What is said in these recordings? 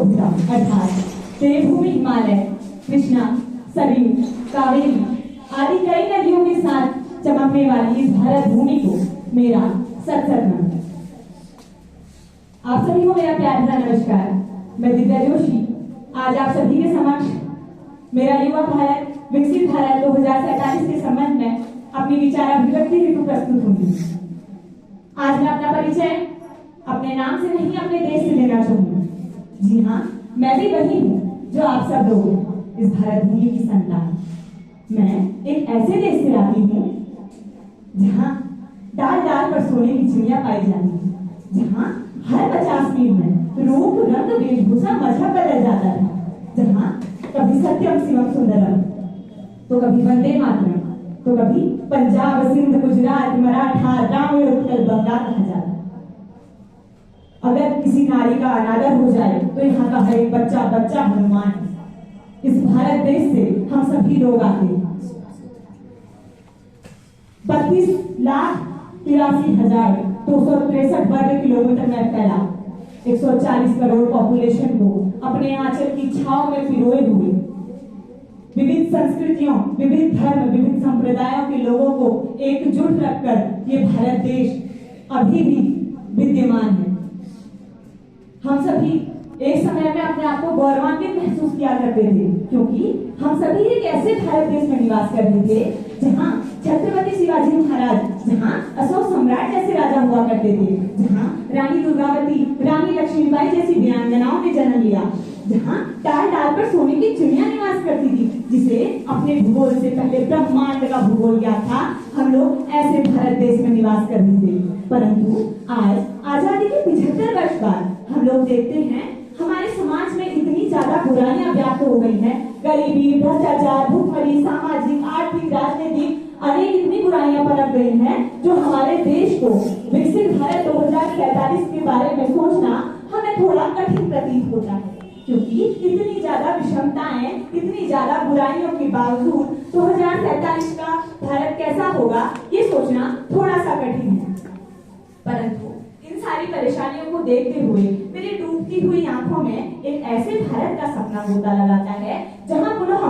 शोभिता अर्थात देवभूमि हिमालय, कृष्णा, सरयू, कावेरी आदि कई नदियों के साथ चमकने वाली इस भारत भूमि को मेरा सत सत नमन। आप सभी को मेरा प्यार भरा नमस्कार। मैं दिव्या जोशी आज आप सभी के समक्ष मेरा युवा भारत विकसित भारत 2047 के संबंध में अपनी विचार अभिव्यक्ति हेतु प्रस्तुत होंगी। आज मैं अपना परिचय अपने नाम से नहीं अपने देश से लेना चाहूंगी। जी हाँ, मैं भी वही हूँ जो आप सब लोग इस भारत भूमि की संतान। मैं एक ऐसे देश से आती हूँ जहाँ डाल डाल पर सोने की चिड़िया पाई जाती है, जहाँ हर 50 मिनट में रूप रंग वेशभूषा मजहब बदल जाता है, जहाँ कभी सत्यम शिवम सुंदरम तो कभी वंदे मातरम तो कभी पंजाब सिंध गुजरात मराठा द्राविड़ उत्कल बंगाल कहा जाता है। अगर किसी नारी का अनादर हो जाए तो यहाँ का हर एक बच्चा बच्चा हनुमान है। इस भारत देश से हम सभी लोग आते हैं। 32,83,263 वर्ग किलोमीटर में फैला 140 करोड़ पॉपुलेशन को अपने आंचल की छांव में पिरोए हुए विविध संस्कृतियों, विविध धर्म, विविध संप्रदायों के लोगों को एकजुट रखकर ये भारत देश अभी भी विद्यमान है। हम सभी एक समय में अपने आप को गौरवान्वित महसूस किया करते थे, क्योंकि हम सभी एक ऐसे भारत देश में निवास कर रहे थे जहाँ छत्रपति शिवाजी महाराज, जहाँ अशोक सम्राट जैसे राजा हुआ करते थे, जहाँ रानी दुर्गावती, रानी लक्ष्मीबाई जैसी वीरांगनाओं ने जन्म लिया, जहाँ डाल डाल पर सोने की चिड़िया निवास करती थी, जिसे अपने भूगोल से पहले ब्रह्मांड का भूगोल ज्ञात था। हम लोग ऐसे भारत देश में निवास कर रहे थे। परंतु आज आजादी के 75 वर्ष बाद हम लोग देखते हैं हमारे समाज में इतनी ज्यादा बुराइयां व्याप्त हो गई हैं। गरीबी, भ्रष्टाचार, भुखमरी, सामाजिक, आर्थिक, राजनीतिक अनेक इतनी बुराइयां पनप गई हैं जो हमारे देश को विकसित भारत 2047 के बारे में सोचना हमें थोड़ा कठिन प्रतीत होता है, क्योंकि इतनी ज्यादा विषमताएं, इतनी ज्यादा बुराइयों के बावजूद 2047 का भारत कैसा होगा ये सोचना थोड़ा सा कठिन है। परंतु इन सारी परेशानियों को देखते हुए मेरी डूबती हुई आंखों में एक ऐसे भारत का सपना गोता लगाता है जहां पुनः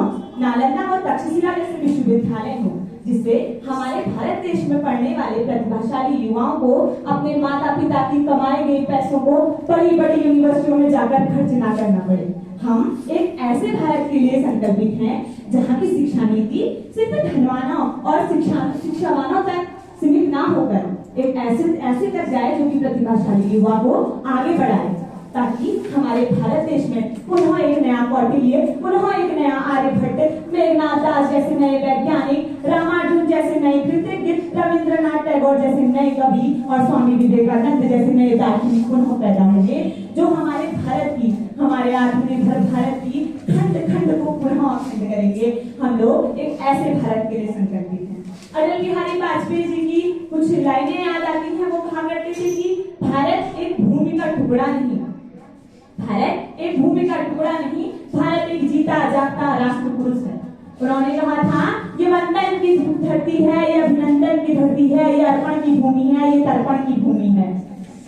नालंदा और तक्षशिला जैसे विश्वविद्यालय हो, जिससे हमारे भारत देश में पढ़ने वाले प्रतिभाशाली युवाओं को अपने माता पिता की कमाए गए पैसों को बड़ी बड़ी यूनिवर्सिटियों में जाकर खर्च ना करना पड़े। हम एक ऐसे भारत के लिए संकल्पित हैं जहाँ की शिक्षा नीति सिर्फ धनवानों और शिक्षावानों तक सीमित ना होकर एक ऐसे तक जाए जो कि प्रतिभाशाली युवा को आगे बढ़ाए, ताकि हमारे भारत देश में पुनः एक नया कौटिल्य, पुनः एक नया आर्यभट्ट, मेघनाथ दास जैसे नए वैज्ञानिक, रामानुजन जैसे नए कृतिज्ञ, रविंद्रनाथ टैगोर जैसे नए कवि और स्वामी विवेकानंद जैसे नए दार्शनिक पुनः पैदा होंगे, जो हमारे भारत की, हमारे आत्मनिर्भर भारत की खंड खंड को पुनः अखंड करेंगे। हम लोग एक ऐसे भारत के लिए संकल्पित हैं। अटल बिहारी वाजपेयी जी की कुछ लाइनें याद आती हैं। वो कहा करते थे कि भारत एक भूमि का टुकड़ा नहीं, भारत एक भूमि का टुकड़ा नहीं, भारत एक जीता जागता राष्ट्र पुरुष है। उन्होंने कहा था ये वंदन की धरती है, ये अभिनंदन की धरती है, ये अर्पण की भूमि है, ये तर्पण की भूमि है,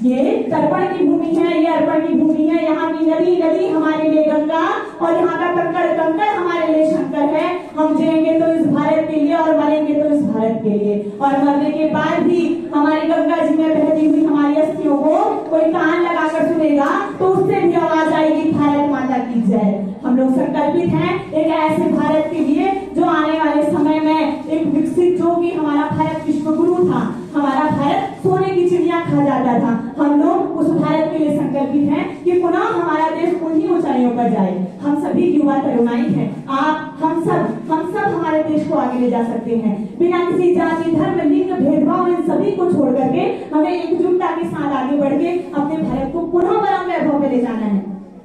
ये तर्पण की भूमि है, ये अर्पण की भूमि है। यहाँ की नदी नदी हमारे लिए गंगा और यहाँ का कंकड़ कंकड़ हमारे लिए शंकर है। हम जिएंगे तो इस भारत के लिए और मरेंगे तो इस भारत के लिए, और मरने के बाद भी हमारी गंगा जी में बहती हुई हमारी अस्थियों को कोई कान लगाकर सुनेगा तो उससे भी आवाज आएगी भारत माता की जय। हम लोग संकल्पित हैं एक ऐसे भारत के लिए जो आने वाले समय में एक विकसित, जो कि हमारा भारत विश्वगुरु था, हमारा भारत सोने की चिड़िया खा जाता था। हम लोग उस भारत के लिए संकल्पित हैं कि पुनः हमारा देश उन्हीं ऊंचाइयों पर जाए। हम सभी युवा तरुणाई हैं, आप हम सब हमारे देश को आगे ले जा सकते हैं। बिना किसी जाति, धर्म, लिंग भेदभाव इन सभी को छोड़ करके हमें एकजुटता के साथ आगे बढ़ के अपने भारत को पुनः परम वैभव में ले जाना है।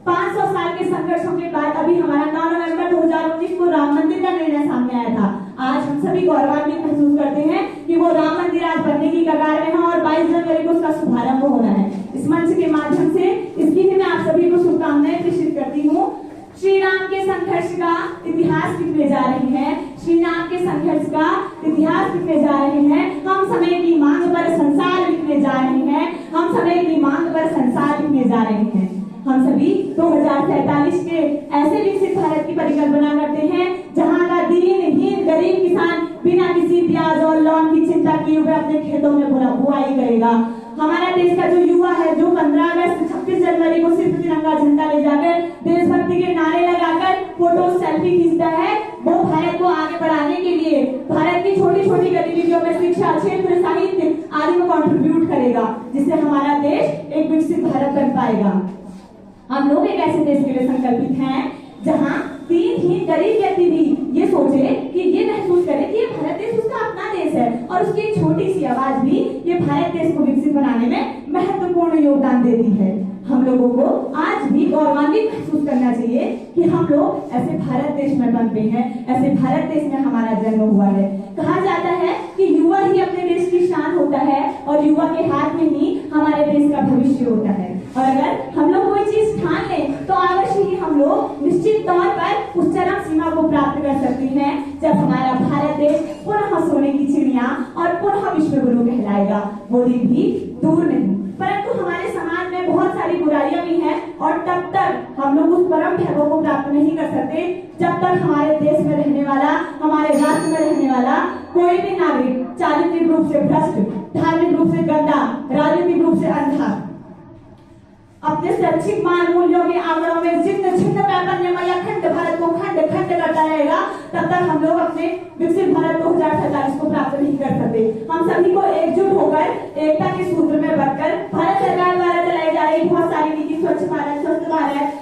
500 साल के संघर्षों के बाद अभी हमारा 9 नवंबर 2019 को राम मंदिर का निर्णय सामने आया था। आज हम सभी गौरवान्वित महसूस करते हैं कि वो राम मंदिर आज बनने की कगार में है और 22 जनवरी को उसका शुभारंभ होना है। इस मंच के माध्यम से इसकी भी मैं आप सभी को शुभकामनाएं प्रेषित करती हूँ। श्री राम के संघर्ष का इतिहास लिखने जा रहे हैं, श्री राम के संघर्ष का इतिहास लिखने जा रहे हैं। हम समय की मांग पर संसार लिखने जा रहे हैं, हम समय की मांग पर संसार लिखने जा रहे हैं। हम सभी 2047 के ऐसे विकसित भारत की परिकल्पना करते हैं जहां का दीनहीन गरीब किसान बिना किसी ब्याज और लोन की चिंता किए हुए अपने खेतों में बुआई करेगा। हमारा देश का जो युवा है जो 15 अगस्त 26 जनवरी को सिर्फ तिरंगा झंडा ले जाकर देशभक्ति के नारे लगाकर फोटो सेल्फी खींचता है, वो भारत को आगे बढ़ाने के लिए भारत की छोटी छोटी गतिविधियों में शिक्षा, क्षेत्र, साहित्य आदि में कंट्रीब्यूट करेगा, जिससे हमारा देश एक विकसित भारत बन पाएगा। हम लोग एक ऐसे देश के लिए संकल्पित हैं जहां दीनहीन गरीब व्यक्ति भी ये सोचे कि ये महसूस करे कि ये भारत देश उसका अपना देश है और उसकी एक छोटी सी आवाज भी ये भारत देश को विकसित बनाने में महत्वपूर्ण योगदान देती है। हम लोगों को आज भी गौरवान्वित महसूस करना चाहिए कि हम लोग ऐसे भारत देश में बनते हैं, ऐसे भारत देश में हमारा जन्म हुआ है। कहा जाता है कि युवा ही अपने देश की शान होता है और युवा के हाथ में ही हमारे देश का भविष्य होता है। और अगर हम लोग कोई चीज ठान लें तो अवश्य ही हम लोग निश्चित तौर पर उस चरम सीमा को प्राप्त कर सकते हैं जब हमारा भारत देश पुनः सोने की चिड़िया और पुनः विश्व गुरु कहलाएगा। वो दिन भी दूर नहीं, परंतु हमारे समाज में बहुत सारी बुराइयां भी हैं और तब तक हम लोग उस परम वैभव को प्राप्त नहीं कर सकते जब तक हमारे देश में रहने वाला, हमारे राष्ट्र में रहने वाला कोई भी नागरिक चारित्रिक रूप से भ्रष्ट, धार्मिक रूप से गंदा, राजनीतिक रूप से अंधा, अपने शैक्षिक मान मूल्यों के आंकड़ों में जिन्न छिन्न पैपन्यमय अखंड भारत को खंड खंड करता रहेगा, तब तक हम लोग अपने विकसित भारत 2047 को प्राप्त नहीं कर सकते। हम सभी को एकजुट होकर एकता के सूत्र में बंधकर भारत सरकार द्वारा चलाई जा रही बहुत सारी नीति, स्वच्छ भारत, स्वस्थ भारत